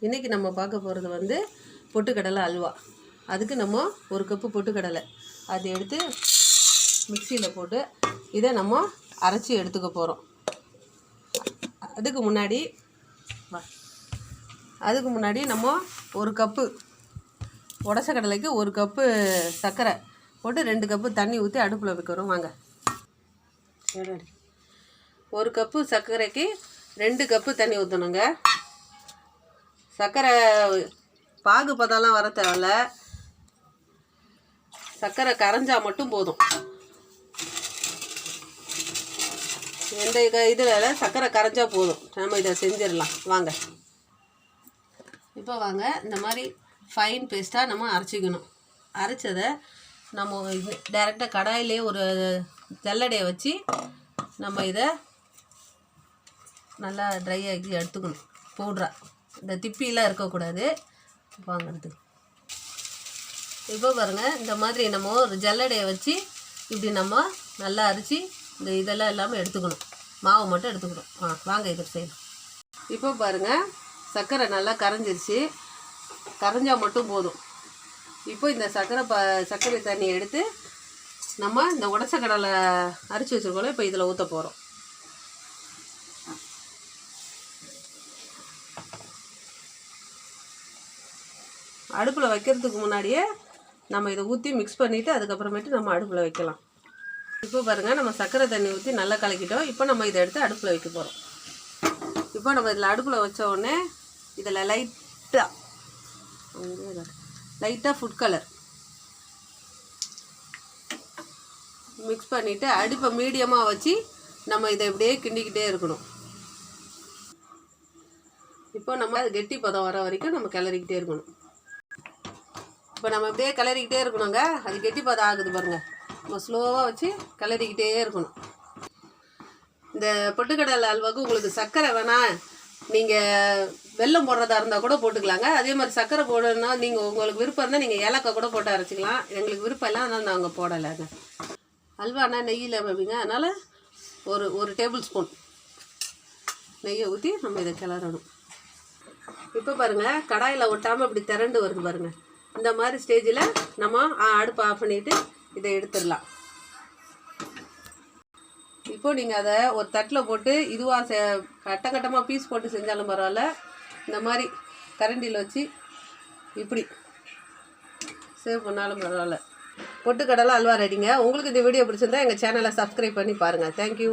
இன்றைக்கி நம்ம பார்க்க போகிறது வந்து பொட்டுக்கடலை அல்வா. அதுக்கு நம்ம ஒரு கப்பு பொட்டுக்கடலை அது எடுத்து மிக்சியில் போட்டு இதை நம்ம அரைச்சி எடுத்துக்க போகிறோம். அதுக்கு முன்னாடி நம்ம ஒரு கப்பு உடச்ச கடலைக்கு ஒரு கப்பு சர்க்கரை போட்டு 2 கப்பு தண்ணி ஊற்றி அடுப்பில் வைக்கிறோம். வாங்க. ஒரு கப்பு சர்க்கரைக்கு 2 கப்பு தண்ணி ஊற்றணுங்க. சர்க்கரை பாகு பதம்லாம் வர தேவையில்ல, சர்க்கரை கரைஞ்சால் மட்டும் போதும். எந்த இதில் சர்க்கரை கரைஞ்சா போதும், நம்ம இதை செஞ்சிடலாம். வாங்க. இப்போ வாங்க, இந்த மாதிரி ஃபைன் பேஸ்ட்டாக நம்ம அரைச்சிக்கணும். அரைச்சதை நம்ம டைரெக்டாக கடாயிலே ஒரு ஜல்லடையை வச்சு நம்ம இதை நல்லா ட்ரை ஆக்கி எடுத்துக்கணும். பவுட்ராக இந்த திப்பிலாம் இருக்கக்கூடாது. வாங்கிறது இப்போ பாருங்கள், இந்த மாதிரி நம்ம ஒரு ஜல்லடையை வச்சு இப்படி நம்ம நல்லா அரைச்சி இந்த இதெல்லாம் இல்லாமல் எடுத்துக்கணும். மாவு மட்டும் எடுத்துக்கணும். வாங்க இதை செய்யணும். இப்போ பாருங்கள், சர்க்கரை நல்லா கரைஞ்சிருச்சு. கரைஞ்சால் மட்டும் போதும். இப்போ இந்த சர்க்கரை தண்ணியை எடுத்து நம்ம இந்த உடச்ச கடலை அரைச்சி வச்சுருக்கோம். இப்போ இதில் ஊற்ற போகிறோம். அடுப்பில் வைக்கிறதுக்கு முன்னாடியே நம்ம இதை ஊற்றி மிக்ஸ் பண்ணிவிட்டு அதுக்கப்புறமேட்டு நம்ம அடுப்பில் வைக்கலாம். இப்போ பாருங்கள், நம்ம சர்க்கரை தண்ணி ஊற்றி நல்லா கலக்கிட்டோம். இப்போ நம்ம இதை எடுத்து அடுப்பில் வைக்க போகிறோம். இப்போ நம்ம இதில் அடுப்பில் வச்ச உடனே இதில் லைட்டாக ஃபுட் கலர் மிக்ஸ் பண்ணிவிட்டு அடுப்பை மீடியமாக வச்சு நம்ம இதை இப்படியே கிண்டிக்கிட்டே இருக்கணும். இப்போ நம்ம அது கெட்டி பதம் வர வரைக்கும் நம்ம கிளறிக்கிட்டே இருக்கணும். இப்போ நம்ம இப்படியே கிளறிக்கிட்டே இருக்கணுங்க. அது கெட்டி பதம் ஆகுது பாருங்கள். நம்ம ஸ்லோவாக வச்சு கிளறிக்கிட்டே இருக்கணும். இந்த பொட்டுக்கடலை அல்வாவுக்கு உங்களுக்கு சர்க்கரை வேணாம், நீங்கள் வெல்லம் போடுறதா இருந்தால் கூட போட்டுக்கலாங்க. அதே மாதிரி சர்க்கரை போடணுன்னா உங்களுக்கு விருப்பம் இருந்தால் நீங்கள் ஏலக்காய் கூட போட்டு அரைச்சிக்கலாம். எங்களுக்கு விருப்பம் இல்லை, அதனால் நாங்கள் போடலைங்க. அல்வானா நெய்யில் வைப்பீங்க, அதனால் ஒரு டேபிள் ஸ்பூன் நெய்யை ஊற்றி நம்ம இதை கிளறணும். இப்போ பாருங்கள், கடாயில் ஒட்டாமல் இப்படி திரண்டு வருது பாருங்கள். இந்த மாதிரி ஸ்டேஜில் நம்ம அடுப்பை ஆஃப் பண்ணிவிட்டு இதை எடுத்துடலாம். இப்போ நீங்கள் அதை ஒரு தட்டில் போட்டு இதுவாக கட்டமாக பீஸ் போட்டு செஞ்சாலும் பரவாயில்ல, இந்த மாதிரி கரண்டியில் வச்சு இப்படி சேவ் பண்ணாலும் பரவாயில்ல. பொட்டுக்கடலை அல்வா ரெடிங்க. உங்களுக்கு இந்த வீடியோ பிடிச்சிருந்தா எங்கள் சேனலை சப்ஸ்கிரைப் பண்ணி பாருங்கள். தேங்க்யூ.